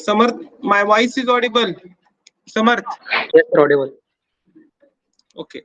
Samarth, my voice is audible. Samarth, Yes, sir, audible. okay.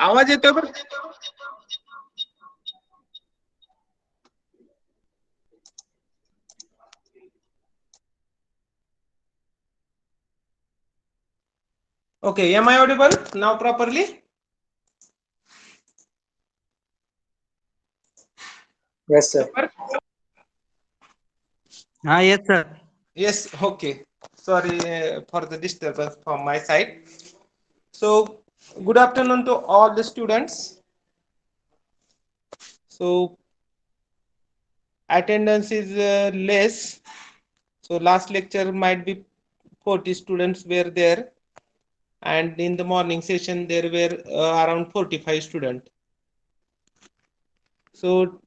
आवाज येतोय बरं? Okay, am I audible now properly? Yes, sir. Yes, sir. Yes, okay. Sorry for the disturbance from my side. So, good afternoon to all the students. So, attendance is less. So, last lecture might be 40 students were there, and in the morning session there were around 45 students. So,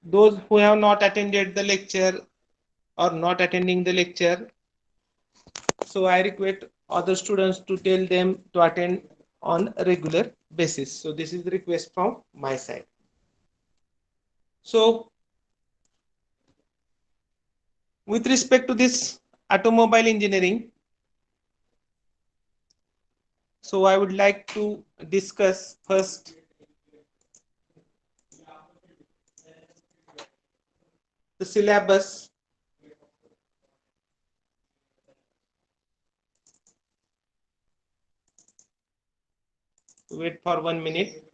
those who have not attended the lecture or not attending the lecture, so I request other students to tell them to attend on a regular basis. So this is the request from my side. So with respect to this automobile engineering, so I would like to discuss first the syllabus. Wait for 1 minute.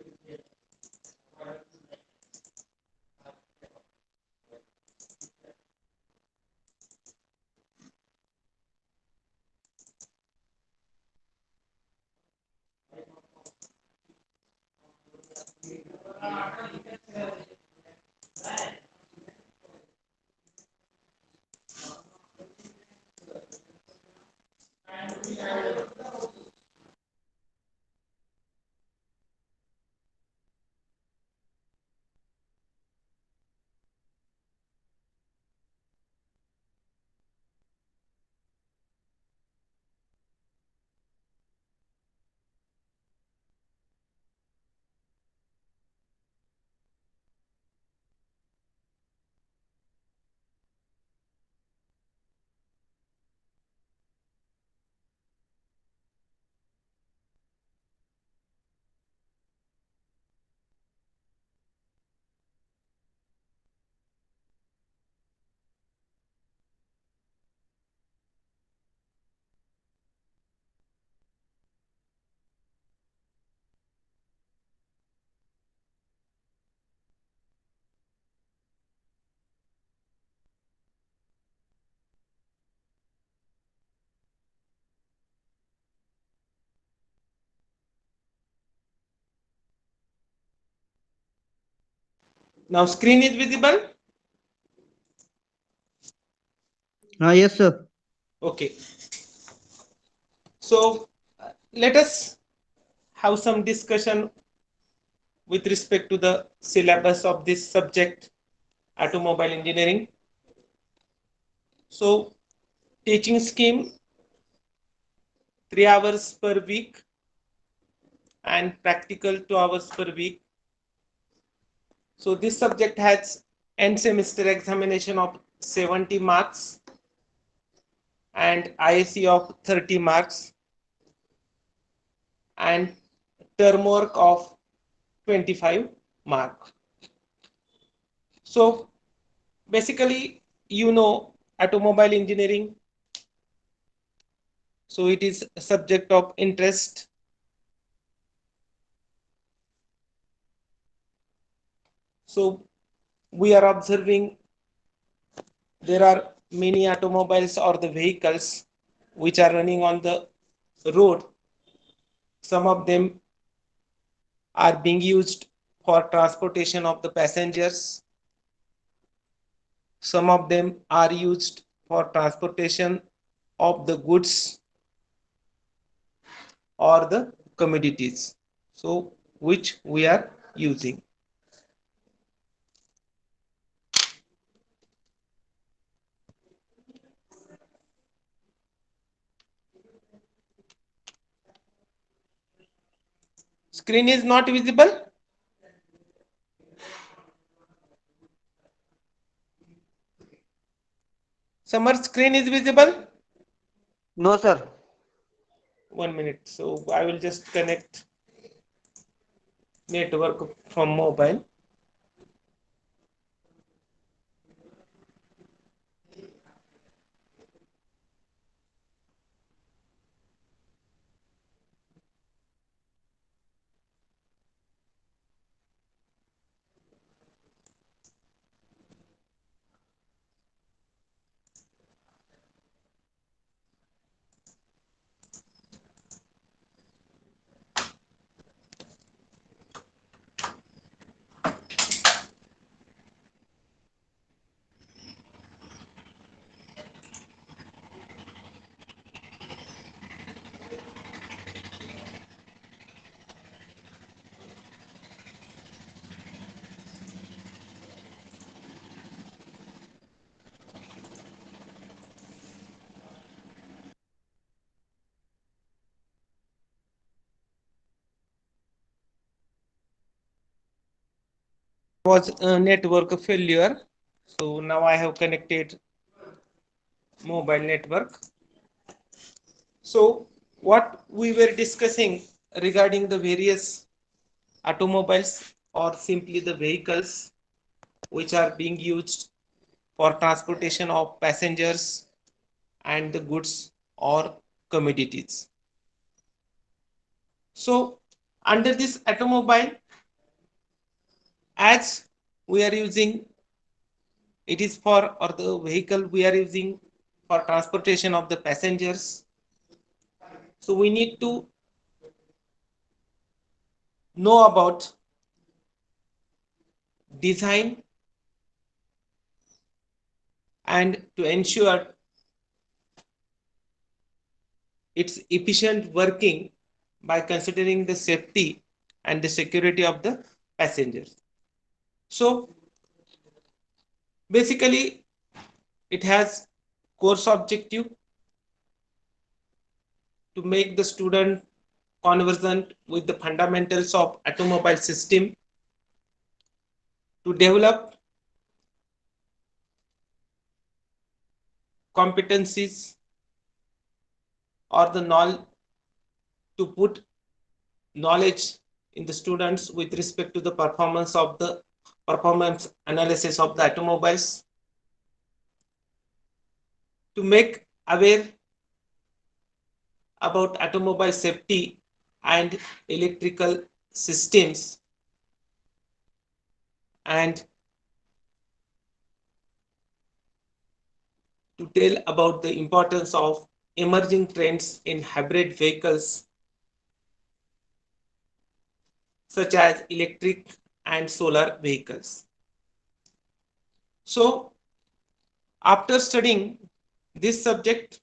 Now screen is visible. Yes, sir. Okay. So let us have some discussion with respect to the syllabus of this subject, automobile engineering. So teaching scheme 3 hours per week and practical 2 hours per week. So this subject has end semester examination of 70 marks and ISE of 30 marks and term work of 25 mark. So basically, automobile engineering. So it is a subject of interest. So we are observing there are many automobiles or the vehicles which are running on the road. Some of them are being used for transportation of the passengers. Some of them are used for transportation of the goods or the commodities. So which we are using. Screen is not visible. Summer screen is visible. No, sir. 1 minute. So I will just connect network from mobile. Was a network failure. So now I have connected mobile network. So what we were discussing regarding the various automobiles or simply the vehicles which are being used for transportation of passengers and the goods or commodities. So under this automobile, as we are using, it is for, or the vehicle we are using for transportation of the passengers. So we need to know about design and to ensure its efficient working by considering the safety and the security of the passengers. So basically it has course objective to make the student conversant with the fundamentals of automobile system, to develop competencies or the knowledge, to put knowledge in the students with respect to the performance analysis of the automobiles, to make aware about automobile safety and electrical systems, and to tell about the importance of emerging trends in hybrid vehicles such as electric and solar vehicles. So after studying this subject,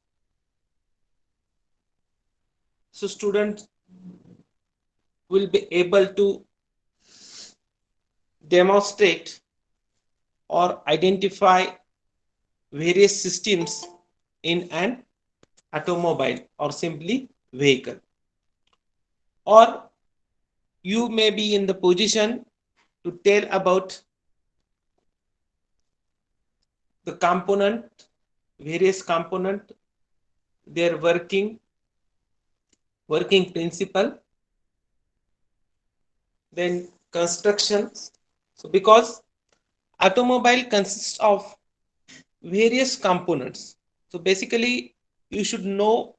so students will be able to demonstrate or identify various systems in an automobile or simply vehicle, or you may be in the position to tell about the component, various component, their working principle, then constructions. So because automobile consists of various components, so basically you should know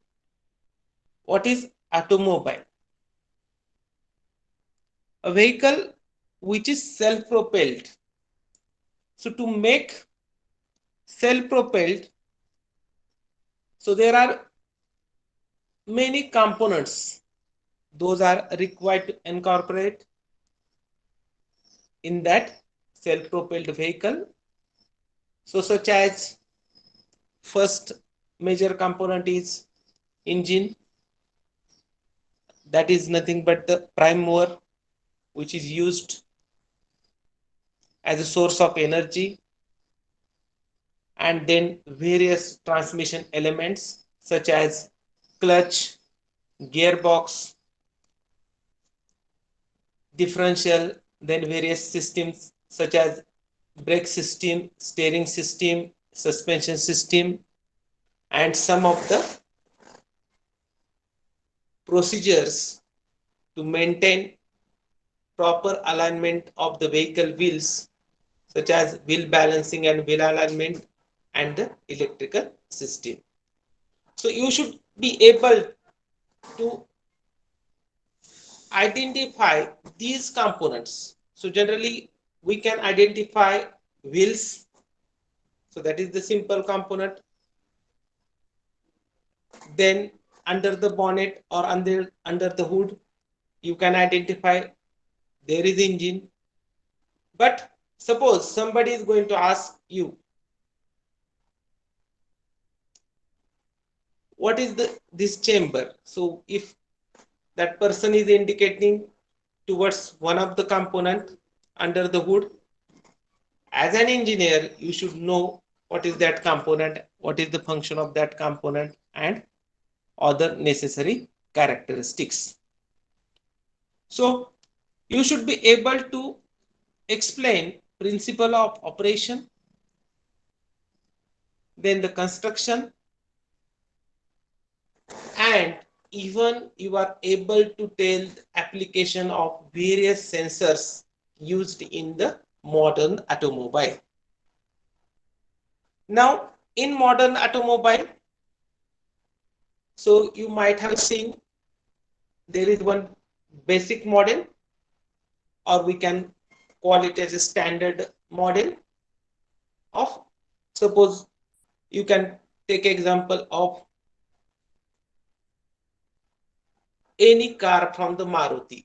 what is automobile. A vehicle which is self propelled. So to make self propelled, so there are many components, those are required to incorporate in that self propelled vehicle. So such as first major component is engine, that is nothing but the prime mover which is used as a source of energy, and then various transmission elements such as clutch, gearbox, differential, then various systems such as brake system, steering system, suspension system, and some of the procedures to maintain proper alignment of the vehicle wheels, such as wheel balancing and wheel alignment, and the electrical system. So you should be able to identify these components. So generally we can identify wheels, so that is the simple component. Then under the bonnet or under the hood, you can identify there is engine. But suppose somebody is going to ask you, what is this chamber? So if that person is indicating towards one of the component under the hood, as an engineer you should know what is that component, what is the function of that component, and other necessary characteristics. So you should be able to explain principle of operation, then the construction, and even you are able to tell the application of various sensors used in the modern automobile. Now in modern automobile, so you might have seen there is one basic model, or we can call it as a standard model of, suppose you can take example of any car from the Maruti,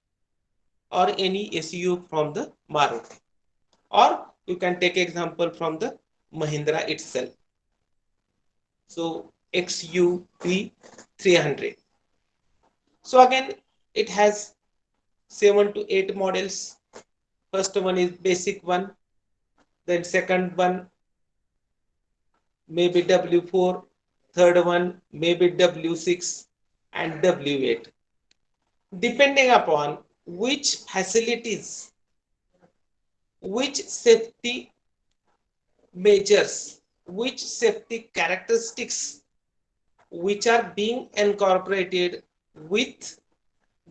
or any SUV from the Maruti, or you can take example from the Mahindra itself. So XUV 300. So again it has 7 to 8 models. First one is basic one, then second one maybe W4, third one maybe W6, and W8, depending upon which facilities, which safety measures, which safety characteristics which are being incorporated with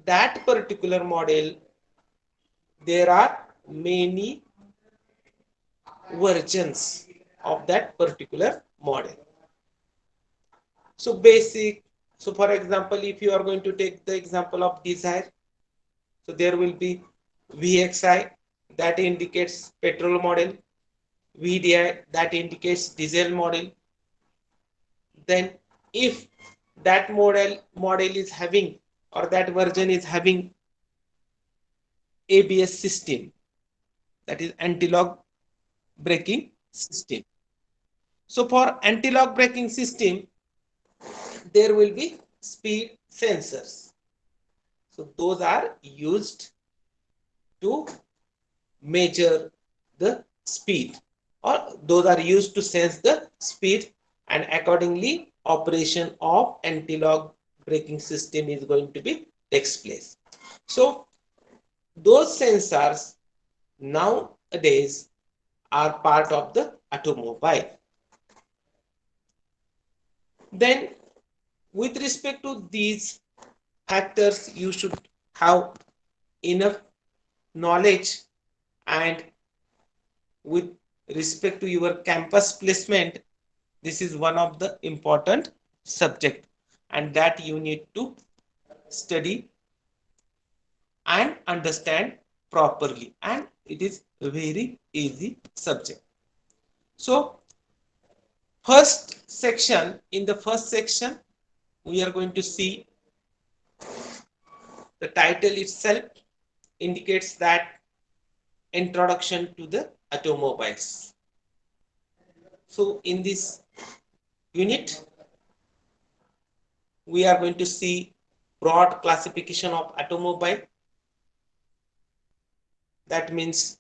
that particular model. There are many versions of that particular model. So basic, so for example, if you are going to take the example of Desire, so there will be VXI, that indicates petrol model, VDI, that indicates diesel model. Then if that model is having, or that version is having ABS system, that is anti-lock braking system. So for anti-lock braking system, there will be speed sensors. So those are used to measure the speed, or those are used to sense the speed, and accordingly operation of anti-lock braking system is going to be takes place. So those sensors nowadays are part of the automobile. Then with respect to these factors, you should have enough knowledge, and with respect to your campus placement, this is one of the important subject, and that you need to study and understand properly, and it is a very easy subject. So in the first section we are going to see the title itself indicates that introduction to the automobiles. So in this unit we are going to see broad classification of automobile. That means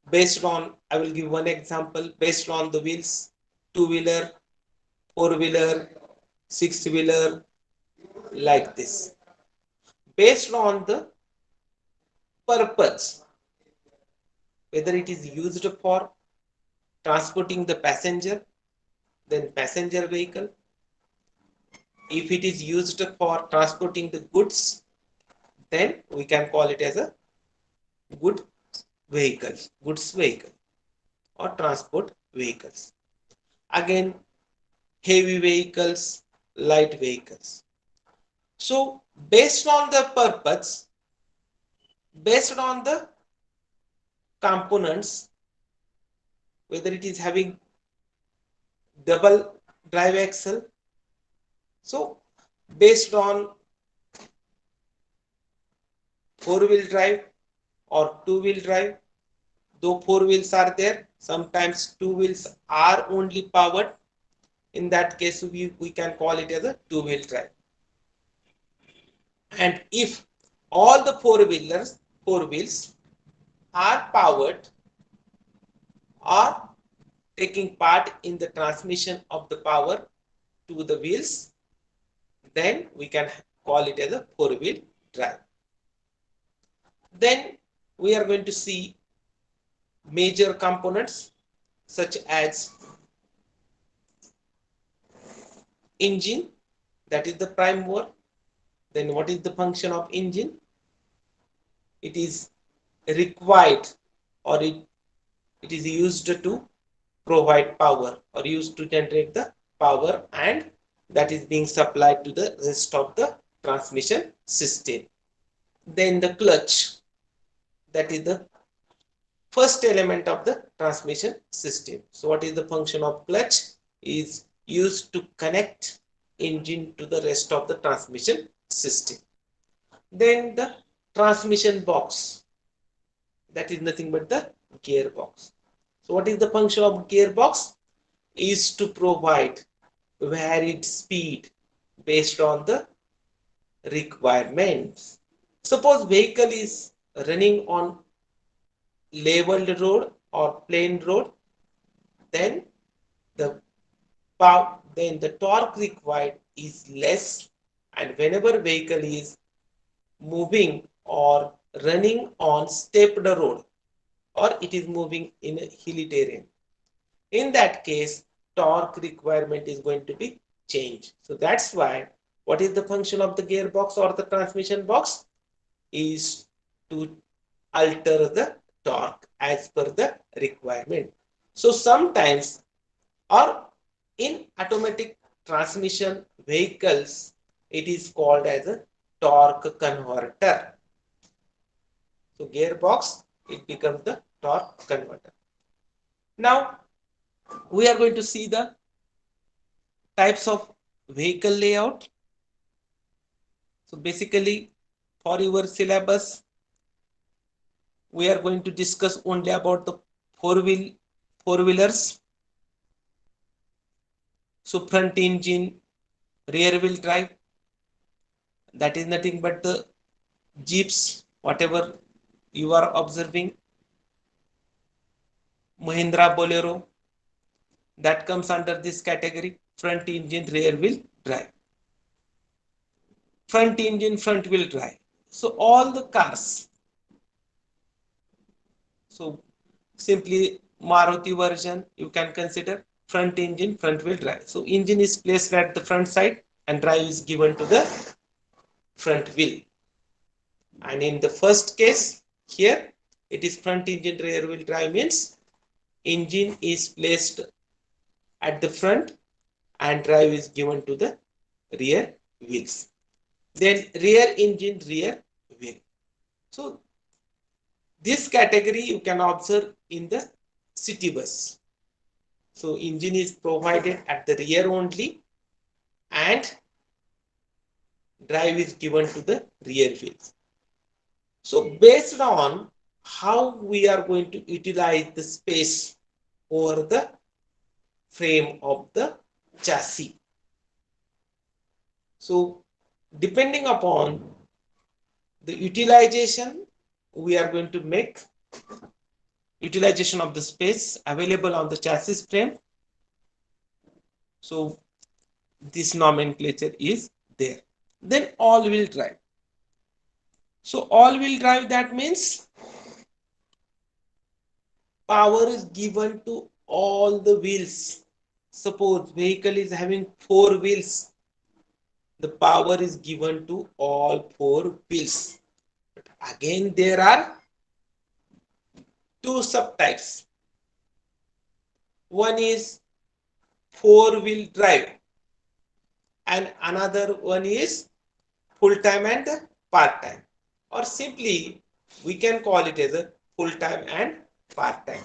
based on, I will give one example, based on the wheels, two-wheeler, four-wheeler, six-wheeler, like this. Based on the purpose, whether it is used for transporting the passenger, then passenger vehicle. If it is used for transporting the goods, then we can call it as a good vehicle, goods vehicle or transport vehicles. Again, heavy vehicles, light vehicles. So based on the purpose, based on the components, whether it is having double drive axle, so based on four-wheel drive or two-wheel drive, though four wheels are there, sometimes two wheels are only powered. In that case, we can call it as a two-wheel drive. And if all the four wheels are powered or taking part in the transmission of the power to the wheels, then we can call it as a four-wheel drive. Then we are going to see major components such as engine, that is the prime mover. Then what is the function of engine? It is required, or it is used to provide power or used to generate the power, and that is being supplied to the rest of the transmission system. Then the clutch, that is the first element of the transmission system. So what is the function of clutch? Is used to connect engine to the rest of the transmission system. Then the transmission box, that is nothing but the gearbox. So what is the function of gearbox? Is to provide varied speed based on the requirements. Suppose vehicle is running on leveled road or plain road, then the then the torque required is less, and whenever vehicle is moving or running on stepped road, or it is moving in a hilly terrain, in that case torque requirement is going to be changed. So that's why what is the function of the gearbox or the transmission box? Is to alter the torque as per the requirement. So sometimes, or in automatic transmission vehicles, it is called as a torque converter. So gearbox, it becomes the torque converter. Now we are going to see the types of vehicle layout. So basically for your syllabus, we are going to discuss only about the four wheelers. So front engine rear wheel drive, that is nothing but the jeeps, whatever you are observing, Mahindra Bolero, that comes under this category, front engine rear wheel drive. Front engine front wheel drive. So all the cars, so simply Maruti version, you can consider front engine front wheel drive. So engine is placed at the front side and drive is given to the front wheel. And in the first case here, it is front engine rear wheel drive, means engine is placed at the front and drive is given to the rear wheels. Then rear engine rear wheel. So this category you can observe in the city bus. So engine is provided at the rear only and drive is given to the rear wheels. So based on how we are going to utilize the space over the frame of the chassis. So depending upon the utilization, we are going to make utilization of the space available on the chassis frame. So this nomenclature is there. Then all-wheel drive. So all-wheel drive, that means power is given to all the wheels. Suppose vehicle is having 4 wheels, the power is given to all 4 wheels. Again, there are 2 subtypes. One is 4-wheel drive and another one is full-time and part-time, or simply we can call it as a full-time and part-time.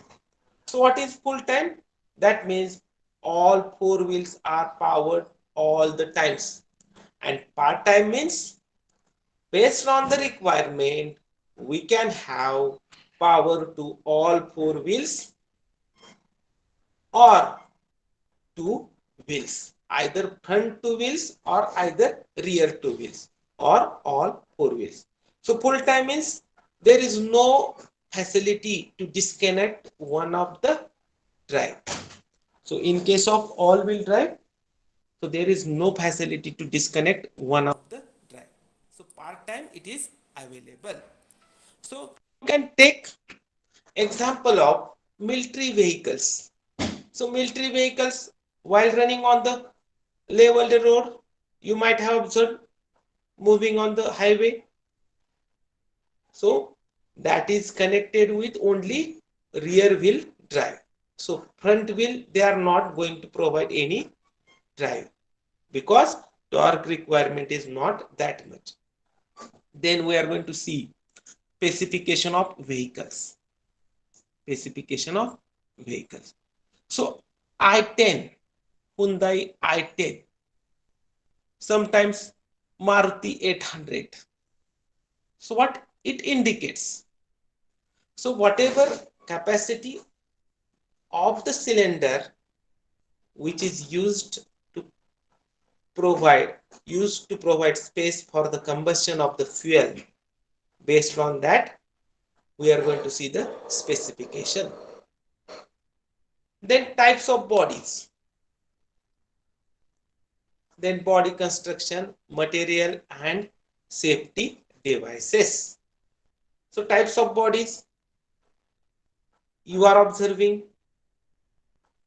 So what is full-time? That means all 4 wheels are powered all the times, and part-time means based on the requirement we can have power to all 4 wheels or 2 wheels, either front 2 wheels or either rear 2 wheels or all 4 wheels. So full time means there is no facility to disconnect one of the drive. So in case of all wheel drive, so there is no facility to disconnect one of the drive. So part time it is available. So you can take example of military vehicles. So military vehicles, while running on the leveled road, you might have observed moving on the highway. So that is connected with only rear wheel drive. So front wheel, they are not going to provide any drive because torque requirement is not that much. Then we are going to see specification of vehicles. Specification of vehicles. So I-10, Hyundai I-10, sometimes Maruti 800. So what it indicates? So whatever capacity of the cylinder which is provide used to provide space for the combustion of the fuel, based on that we are going to see the specification. Then types of bodies, then body construction, material and safety devices. So types of bodies, you are observing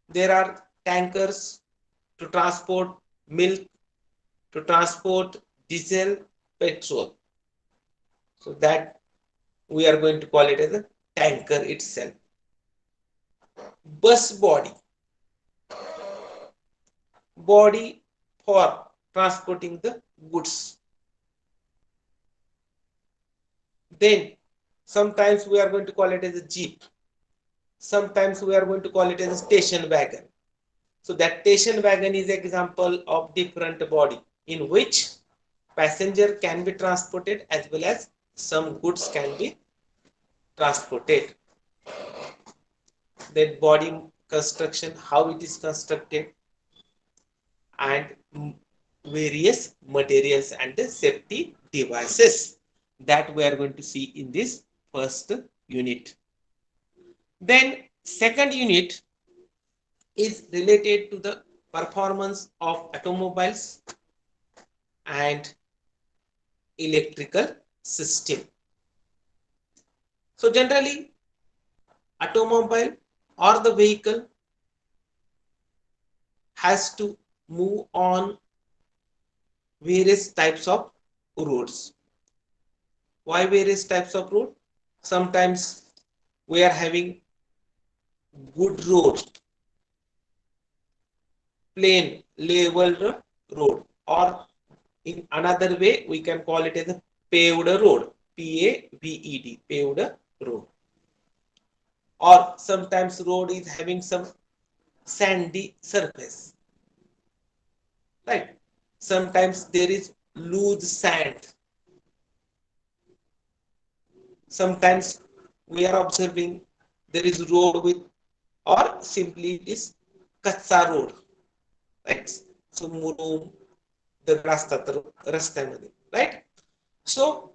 there are tankers to transport milk, to transport diesel, petrol. So that we are going to call it as a tanker itself. Bus body, body for transporting the goods. Then sometimes we are going to call it as a jeep. Sometimes we are going to call it as a station wagon. So that station wagon is example of different body in which passenger can be transported as well as some goods can be transported. Then body construction, how it is constructed. and various materials and safety devices that we are going to see in this first unit. Then second unit is related to the performance of automobiles and electrical system. So generally automobile or the vehicle has to move on various types of roads. Why various types of road? Sometimes we are having good road, plain level road, or in another way we can call it as a paved road, PAVED, paved road. Or sometimes road is having some sandy surface, right? Sometimes there is loose sand. Sometimes we are observing there is road with, or simply it is कच्चा road, right? So मुरुम दगड असतात रस्त्यामध्ये, right? So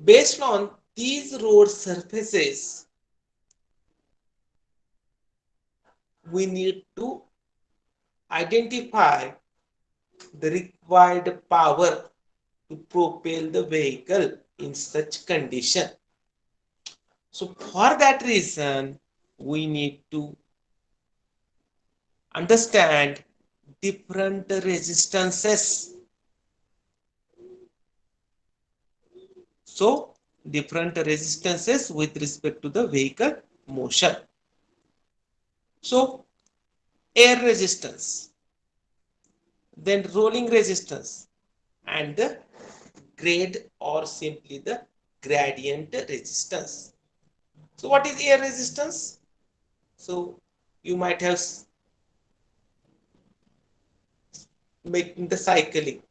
based on these road surfaces, we need to identify the required power to propel the vehicle in such condition. So for that reason, we need to understand different resistances. So different resistances with respect to the vehicle motion. So air resistance, then rolling resistance, and the grade or simply the gradient resistance. So what is air resistance? So you might have making the cycling.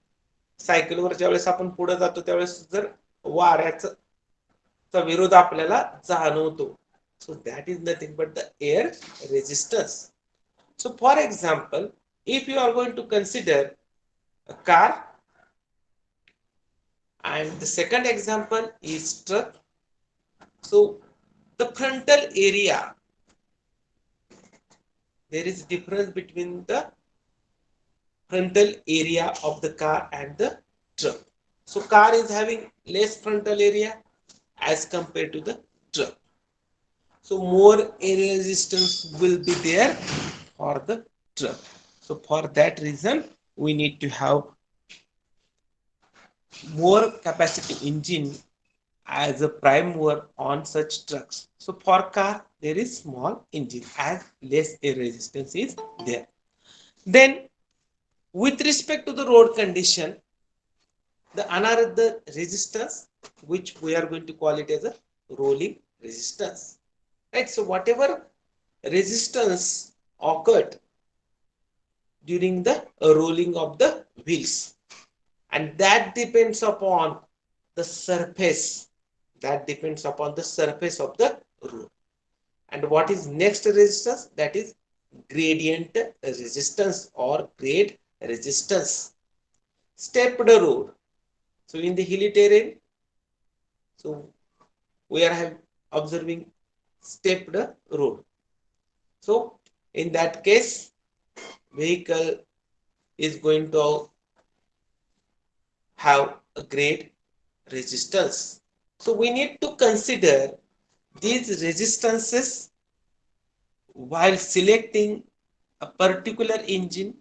सायकलवर ज्यावेळेस आपण पुढे जातो त्यावेळेस जर वाऱ्याचा विरोध आपल्याला जाणवतो. So that is nothing but the air resistance. So for example, if you are going to consider a car, and the second example is truck. So the frontal area, there is difference between the frontal area of the car and the truck. So car is having less frontal area as compared to the truck. So more air resistance will be there for the truck. So for that reason, we need to have more capacity engine as a prime mover on such trucks. So for car, there is small engine as less air resistance is there. Then with respect to the road condition, the another resistance which we are going to call it as a rolling resistance, right? So whatever resistance occurred during the rolling of the wheels, and that depends upon the surface, that depends upon the surface of the road. And what is next resistance? That is gradient resistance or grade resistance. Stepped road. So in the hilly terrain, so we are observing stepped road. So in that case, vehicle is going to have a great resistance. So we need to consider these resistances while selecting a particular engine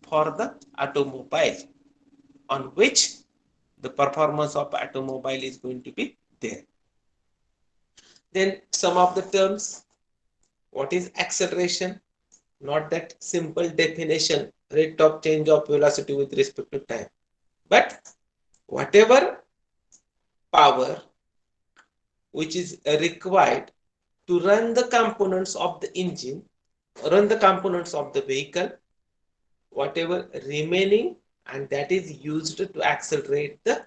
for the automobile, on which the performance of automobile is going to be there. Then some of the terms, what is acceleration? Not that simple definition, rate of change of velocity with respect to time, but whatever power which is required to run the components of the engine, run the components of the vehicle, whatever remaining, and that is used to accelerate the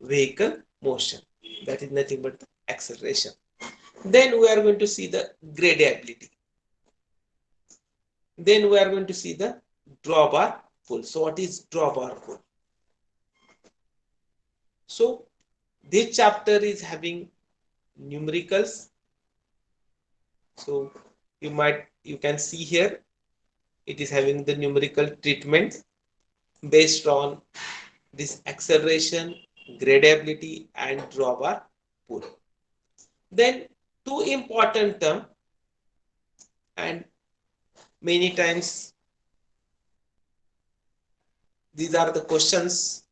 vehicle motion. That is nothing but the acceleration. Then we are going to see the gradability. Then we are going to see the drawbar pull. So what is drawbar pull? So this chapter is having numericals. So you can see here it is having the numerical treatment based on this acceleration, gradability, and drawbar pull. Then two important terms, and many times these are the questions.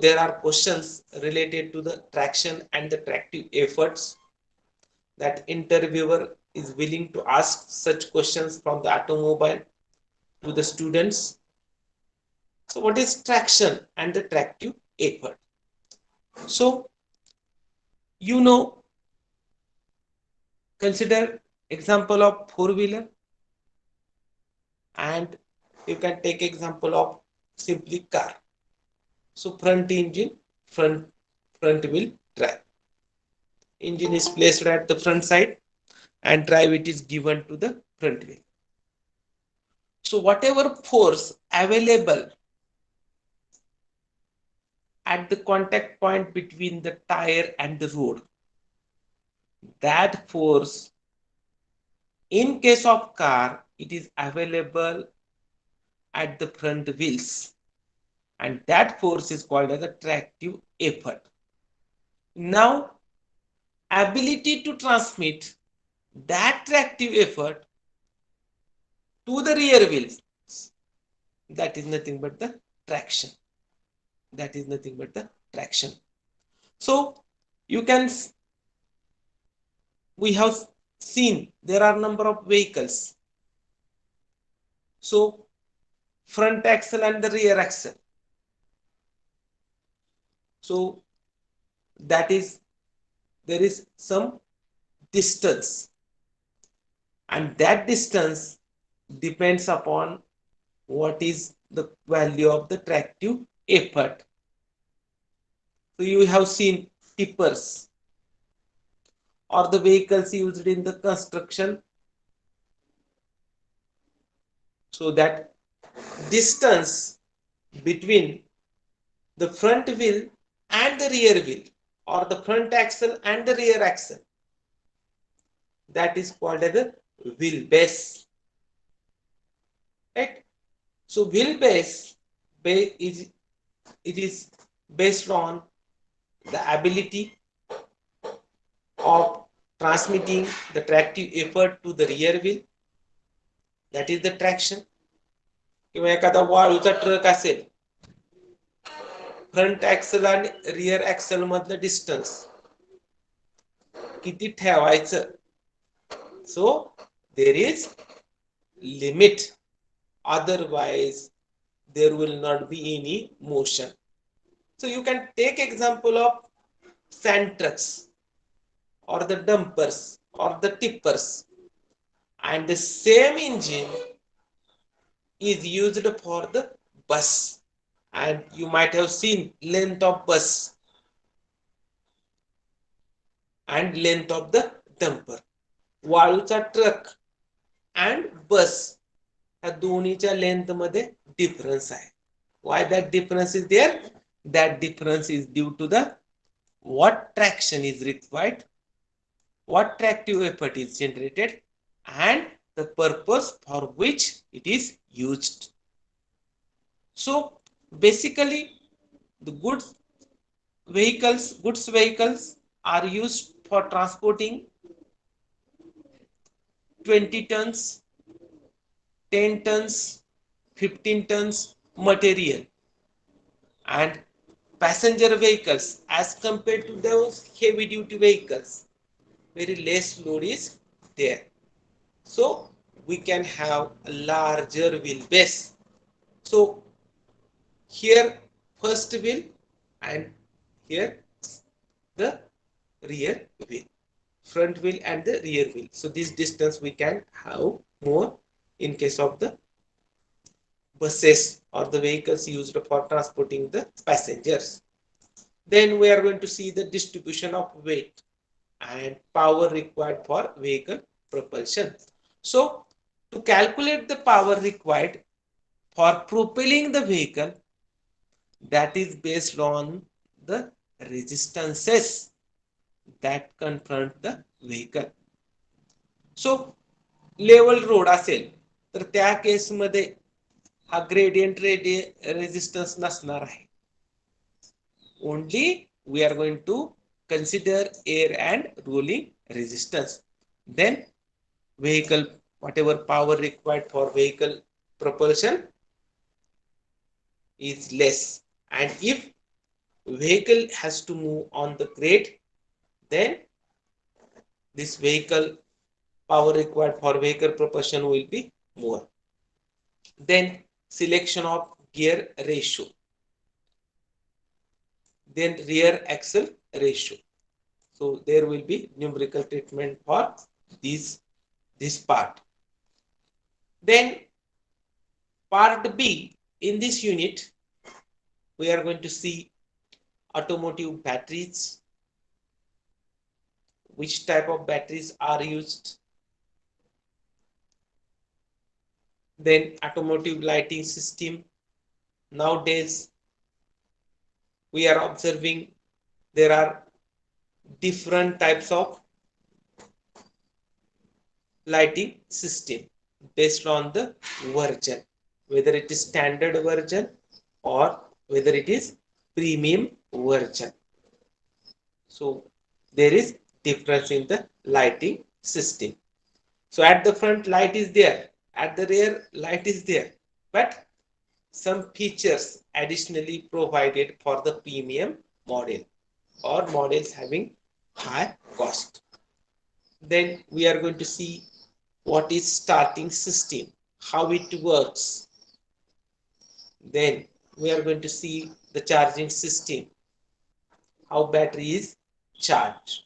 There are questions related to the traction and the tractive efforts that interviewer is willing to ask such questions from the automobile to the students. So what is traction and the tractive effort? So you know, consider example of four-wheeler, and you can take example of simply car. So front engine, front front wheel drive. Engine is placed at the front side and drive it is given to the front wheel. So whatever force available at the contact point between the tire and the road, that force in case of car it is available at the front wheels, and that force is called as a tractive effort. Now ability to transmit that tractive effort to the rear wheels, that is nothing but the traction. That is nothing but the traction. So you can, we have seen there are number of vehicles. So front axle and the rear axle. So that is, there is some distance, and that distance depends upon what is the value of the tractive effort. So you have seen tippers or the vehicles used in the construction. So that distance between the front wheel and the rear wheel, or the front axle and the rear axle, that is called as a wheelbase. Right? So wheelbase is, it is based on the ability of transmitting the tractive effort to the rear wheel, that is the traction. किंवा एखादा वाळूचा truck असेल, front ऍक्सल आणि rear ऍक्सल मधलं distance किती ठेवायचं. So there is limit, otherwise there will not be any motion. So you can take example of sand trucks or the dumpers or the tippers, and the same engine is used for the bus, and you might have seen length of bus and length of the dumper. वाळूचा truck and bus ह्या दोन्हीच्या length मध्ये difference आहे. Why that difference is there? That difference is due to the what traction is required, what tractive effort is generated, and the purpose for which it is used. So basically the goods vehicles are used for transporting 20 tons, 10 tons, 15 tons material, and passenger vehicles, as compared to those heavy duty vehicles, very less load is there. So we can have a larger wheelbase. So here first wheel and here the rear wheel, front wheel and the rear wheel. So this distance we can have more in case of the buses or the vehicles used for transporting the passengers. Then we are going to see the distribution of weight and power required for vehicle propulsion. So to calculate the power required, for propelling the vehicle, that is based on the resistances that confront the vehicle. So level road असेल तर त्या केसमध्ये हा gradient resistance नसणार आहे. Only we are going to consider air and rolling resistance. Then vehicle, whatever power required for vehicle propulsion is less, and if vehicle has to move on the grade, then this vehicle power required for vehicle propulsion will be more. Then selection of gear ratio, then rear axle ratio. So there will be numerical treatment for this part. Then part B, in this unit we are going to see automotive batteries, which type of batteries are used, then automotive lighting system. Nowadays we are observing there are different types of lighting system based on the version, whether it is standard version or whether it is premium version. So there is difference in the lighting system. So at the front light is there, at the rear light is there, but some features additionally provided for the premium model or models having high cost. Then we are going to see what is starting system, how it works. Then we are going to see the charging system, how battery is charged.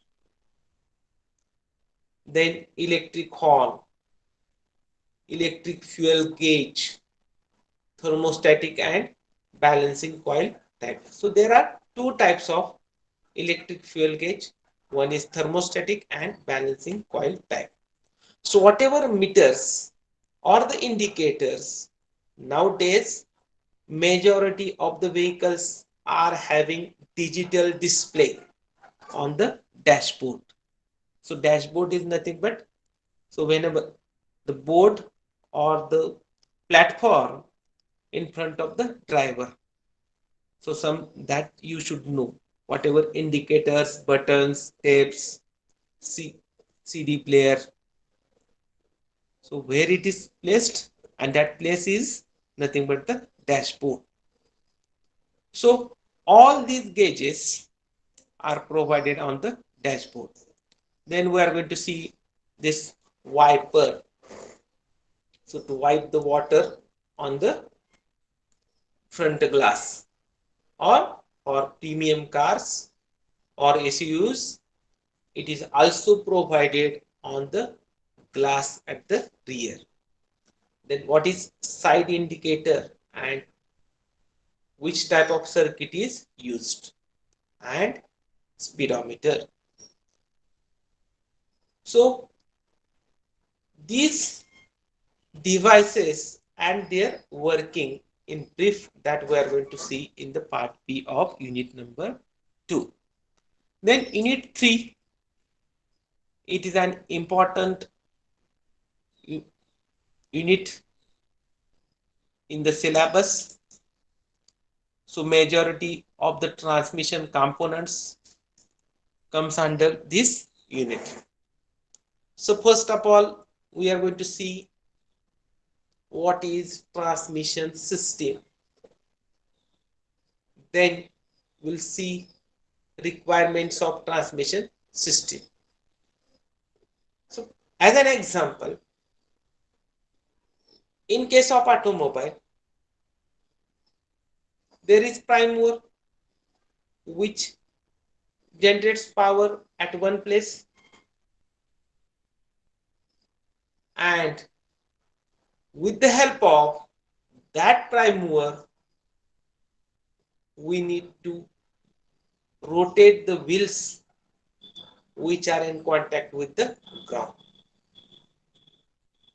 Then electric horn, electric fuel gauge, thermostatic and balancing coil type. So there are two types of electric fuel gauge. One is thermostatic and balancing coil type. So whatever meters or the indicators, nowadays majority of the vehicles are having digital display on the dashboard. So dashboard is nothing but, so whenever the board or the platform in front of the driver, so some that you should know, whatever indicators, buttons, tapes, CD player, so where it is placed, and that place is nothing but the dashboard. So all these gauges are provided on the dashboard. Then we are going to see this wiper. So to wipe the water on the front glass, or for premium cars or SUVs, it is also provided on the glass at the rear. Then what is side indicator and which type of circuit is used, and speedometer. So these devices and their working in brief that we are going to see in the part B of unit number 2. Then unit 3, it is an important unit in the syllabus. So majority of the transmission components comes under this unit. So first of all, we are going to see what is transmission system. Then we'll see requirements of transmission system. So as an example, in case of automobile, there is prime mover which generates power at one place, and with the help of that prime mover we need to rotate the wheels which are in contact with the ground.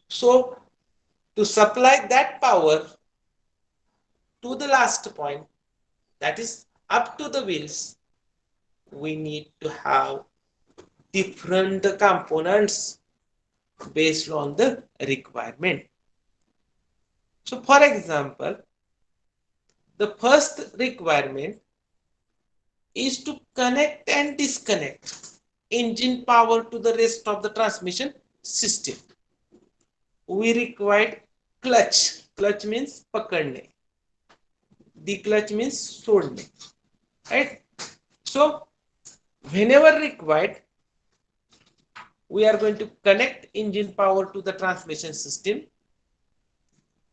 So to supply that power, to the last point, that is up to the wheels, we need to have different components based on the requirement. So for example, the first requirement is to connect and disconnect engine power to the rest of the transmission system. We require clutch. Clutch means pakadne. Declutch means सोडणे. Right? So whenever required, we are going to connect engine power to the transmission system.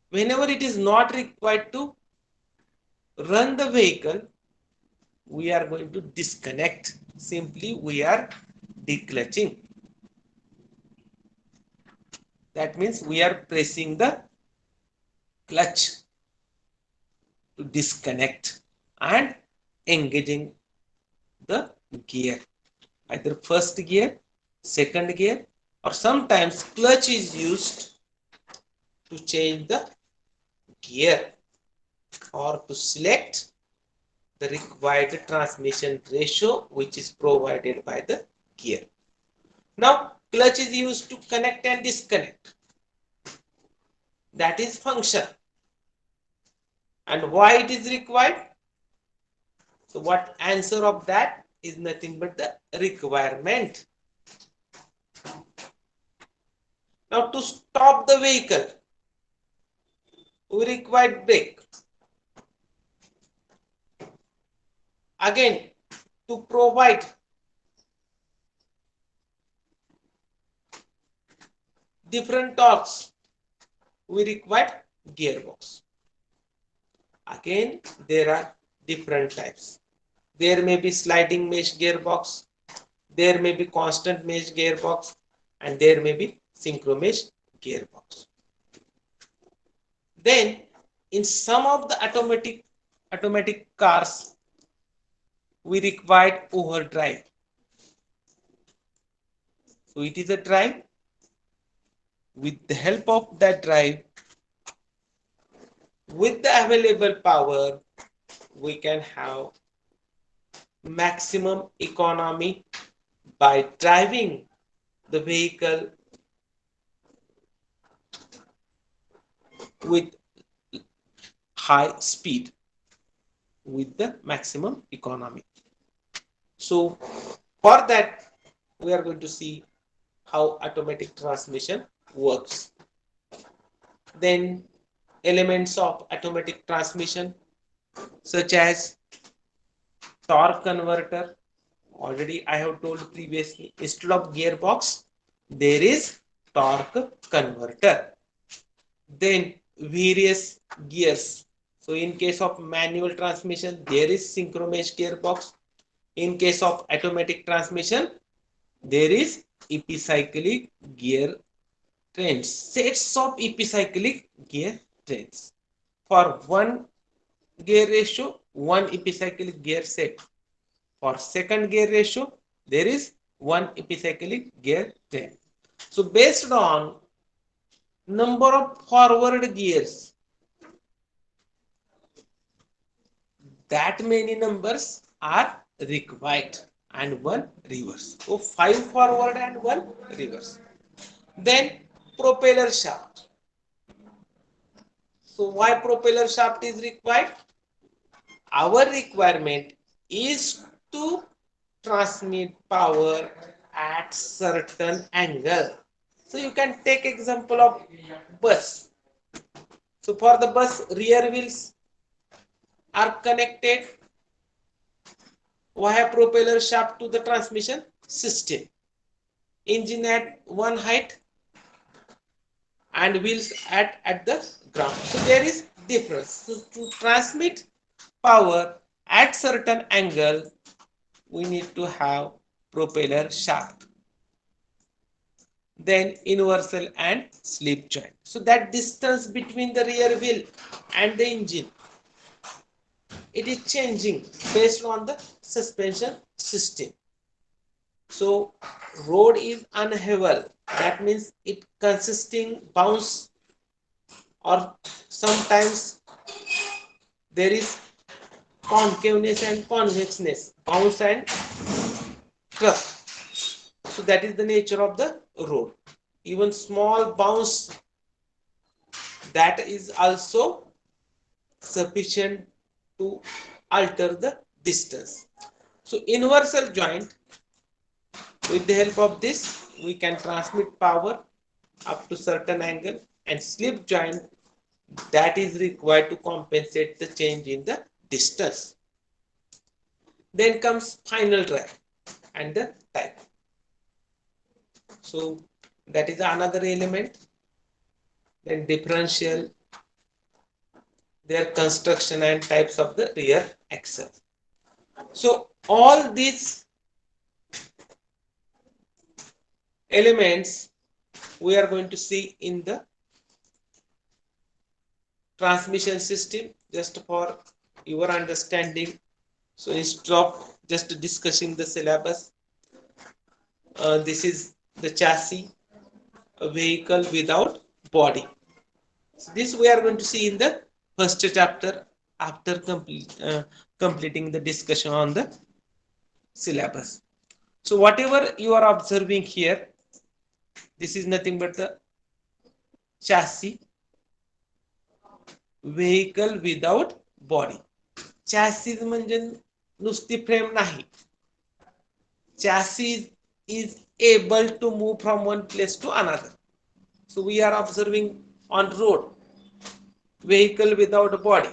Whenever it is not required to run the vehicle, we are going to disconnect. Simply we are declutching. That means we are pressing the clutch to disconnect and engaging the gear, either first gear, second gear, or sometimes clutch is used to change the gear or to select the required transmission ratio which is provided by the gear. Now clutch is used to connect and disconnect. That is function. And why it is required? So what answer of that is nothing but the requirement. Now to stop the vehicle, we require brake. Again, to provide different torques, we require gearbox. Again, there are different types. There may be sliding mesh gearbox, there may be constant mesh gearbox, and there may be synchro mesh gearbox. Then, in some of the automatic cars, we require overdrive. So it is a drive. With the help of that drive, with the available power, we can have maximum economy by driving the vehicle with high speed with the maximum economy. So for that, we are going to see how automatic transmission works. Then elements of automatic transmission such as torque converter. Already I have told previously, instead of gearbox, there is torque converter. Then various gears. So in case of manual transmission, there is synchro mesh gearbox. In case of automatic transmission, there is epicyclic gear trains, sets of epicyclic gear trains. For one gear ratio, one epicyclic gear set. For second gear ratio, there is one epicyclic gear train. So based on number of forward gears, that many numbers are required and one reverse. So 5 forward and 1 reverse. Then propeller shaft. So why propeller shaft is required? Our requirement is to transmit power at certain angle. So you can take example of bus. So for the bus, rear wheels are connected via propeller shaft to the transmission system. Engine at one height and wheels at the ground. So there is difference. So to transmit power at certain angle, we need to have propeller shaft. Then universal and slip joint. So that distance between the rear wheel and the engine, it is changing based on the suspension system. So road is uneven. That means it consisting bounce or sometimes there is concaveness and convexness, bounce and curve. So that is the nature of the road. Even small bounce, that is also sufficient to alter the distance. So universal joint, with the help of this we can transmit power up to certain angle, and slip joint, that is required to compensate the change in the distance. Then comes final drag and the type. So that is another element. Then differential, their construction and types of the rear axle. So all these elements we are going to see in the transmission system, just for your understanding. So instead of just discussing the syllabus, this is the chassis, a vehicle without body. So this we are going to see in the first chapter after completing the discussion on the syllabus. So whatever you are observing here, this is nothing but the chassis, vehicle without body. Chassis म्हणजे नुसती frame नाही. Chassis is able to move from one place to another. So we are observing on road vehicle without a body,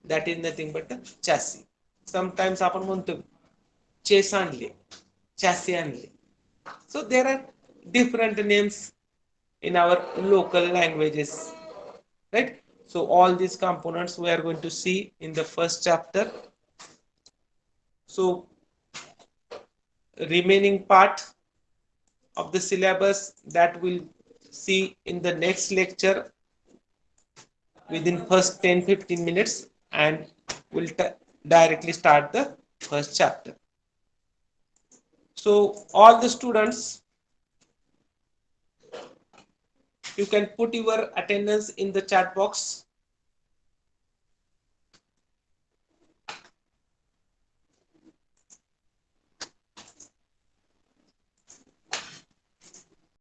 that is nothing but a chassis. Sometimes आपण म्हणतो chess आणले, chassis आणले. So there are different names in our local languages, right? So all these components we are going to see in the first chapter. So remaining part of the syllabus that we'll see in the next lecture within first 10-15 minutes, and we'll directly start the first chapter. So all the students, you can put your attendance in the chat box.